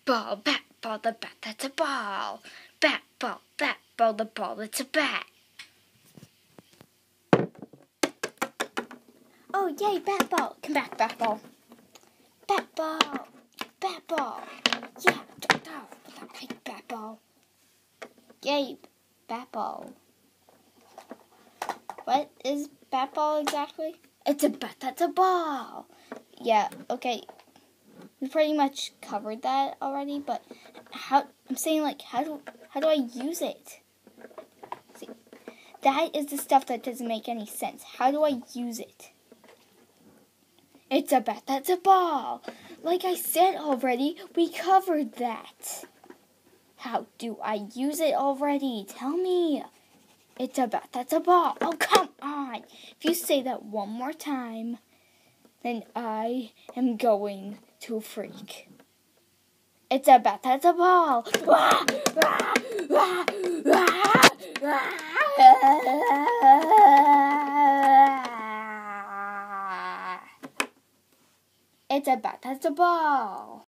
Ball, bat, ball, the bat, that's a ball. Bat, ball, the ball, it's a bat. Oh, yay, bat ball. Come back, bat ball. Bat ball. Bat ball. Yeah, bat ball. Yay, bat ball. What is bat ball exactly? It's a bat, that's a ball. Yeah, okay. We pretty much covered that already, but how do I use it? See, that is the stuff that doesn't make any sense. How do I use it? It's a bat, that's a ball. Like I said already, we covered that. How do I use it already? Tell me. It's a bat, that's a ball. Oh, come on. If you say that one more time, then I am going to freak. It's a bat, that's a ball. It's a bat, that's a ball.